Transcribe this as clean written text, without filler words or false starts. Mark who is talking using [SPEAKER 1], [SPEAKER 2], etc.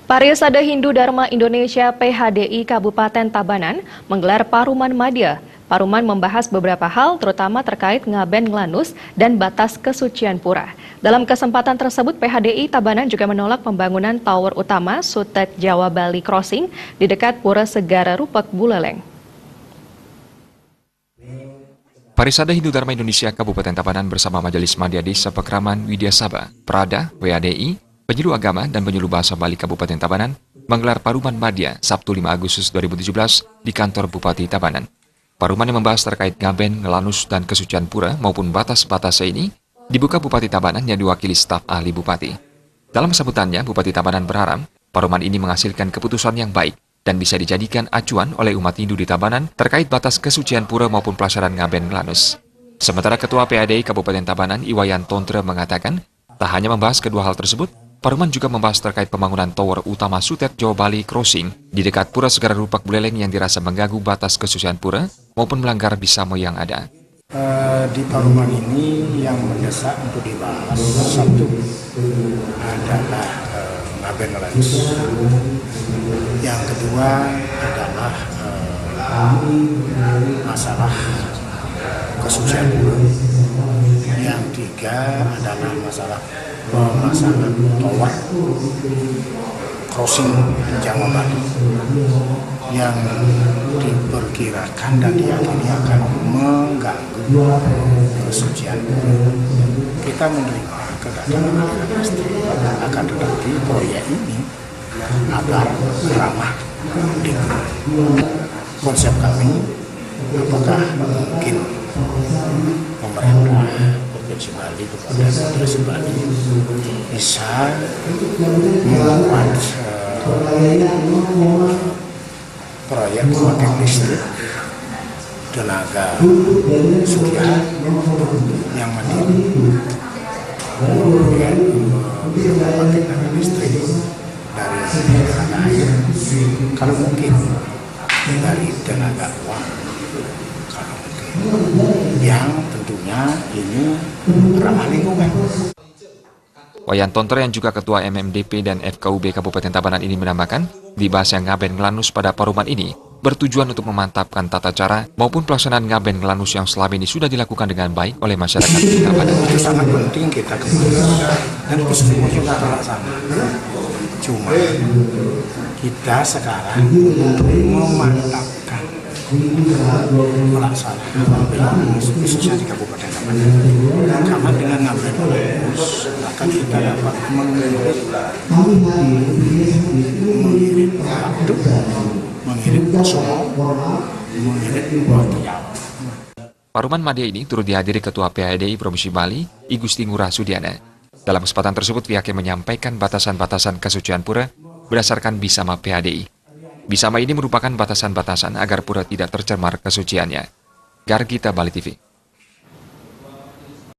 [SPEAKER 1] Parisade Hindu Dharma Indonesia PHDI Kabupaten Tabanan menggelar Paruman Madya. Paruman membahas beberapa hal terutama terkait Ngaben Nglanus dan batas kesucian pura. Dalam kesempatan tersebut PHDI Tabanan juga menolak pembangunan tower utama Sutet Jawa Bali Crossing di dekat Pura Segara Rupak Buleleng.
[SPEAKER 2] Parisade Hindu Dharma Indonesia Kabupaten Tabanan bersama Majelis Madya Desa Pekraman Widya Sabha, Prada, WADI, Penyuluh Agama dan Penyuluh Bahasa Bali Kabupaten Tabanan menggelar Paruman Madya Sabtu 5 Agustus 2017 di kantor Bupati Tabanan. Paruman yang membahas terkait Ngaben, Nglanus, dan kesucian pura maupun batas-batasnya ini dibuka Bupati Tabanan yang diwakili staf ahli Bupati. Dalam sambutannya, Bupati Tabanan berharap Paruman ini menghasilkan keputusan yang baik dan bisa dijadikan acuan oleh umat Hindu di Tabanan terkait batas kesucian pura maupun pelaksanaan Ngaben Nglanus. Sementara Ketua PHDI Kabupaten Tabanan Iwayan Tontre mengatakan, tak hanya membahas kedua hal tersebut, Paruman juga membahas terkait pembangunan tower utama Sutet Jawa Bali Crossing di dekat Pura Segara Rupak Buleleng yang dirasa mengganggu batas kesucian pura maupun melanggar bisamo yang ada.
[SPEAKER 3] Di Paruman ini yang mendesak untuk dibahas satu adalah Ngaben Nglanus. Yang kedua adalah masalah kesucian pura. Yang tiga adalah masalah pelaksanaan tower crossing Jawa Bali yang diperkirakan dan diyakini akan mengganggu kesucian. Kita menerima kedatangan aliran listrik, akan tetapi proyek ini agar ramah lingkungan. Konsep kami, apakah mungkin pemerintah Provinsi Bali kepada Provinsi Bali bisa membuat proyek pembangkit listrik tenaga surya yang mandiri, kemudian membangkit tenaga listrik dari tenaga air, kalau mungkin dari tenaga uang, kalau mungkin, yang tentunya ini ramah lingkungan.
[SPEAKER 2] Wayan Tontre yang juga Ketua MMDP dan FKUB Kabupaten Tabanan ini menambahkan, dibahasnya Ngaben Nglanus pada Paruman ini bertujuan untuk memantapkan tata cara maupun pelaksanaan Ngaben Nglanus yang selama ini sudah dilakukan dengan baik oleh masyarakat di Tabanan.
[SPEAKER 3] Itu sangat penting kita kembali dan itu semua sudah terlaksana. Cuma kita sekarang memantapkan pelaksanaan khususnya di Kabupaten Tabanan. Karena dengan Ngaben Nglanus akan kita dapat mengirim waktu, mengirim personal, mengirim material.
[SPEAKER 2] Paruman Madya ini turut dihadiri Ketua PHDI Provinsi Bali, I Gusti Ngurah Sudiana. Dalam kesempatan tersebut pihaknya menyampaikan batasan-batasan kesucian pura berdasarkan Bisama PHDI. Bisama ini merupakan batasan-batasan agar pura tidak tercemar kesuciannya. Gargita Bali TV.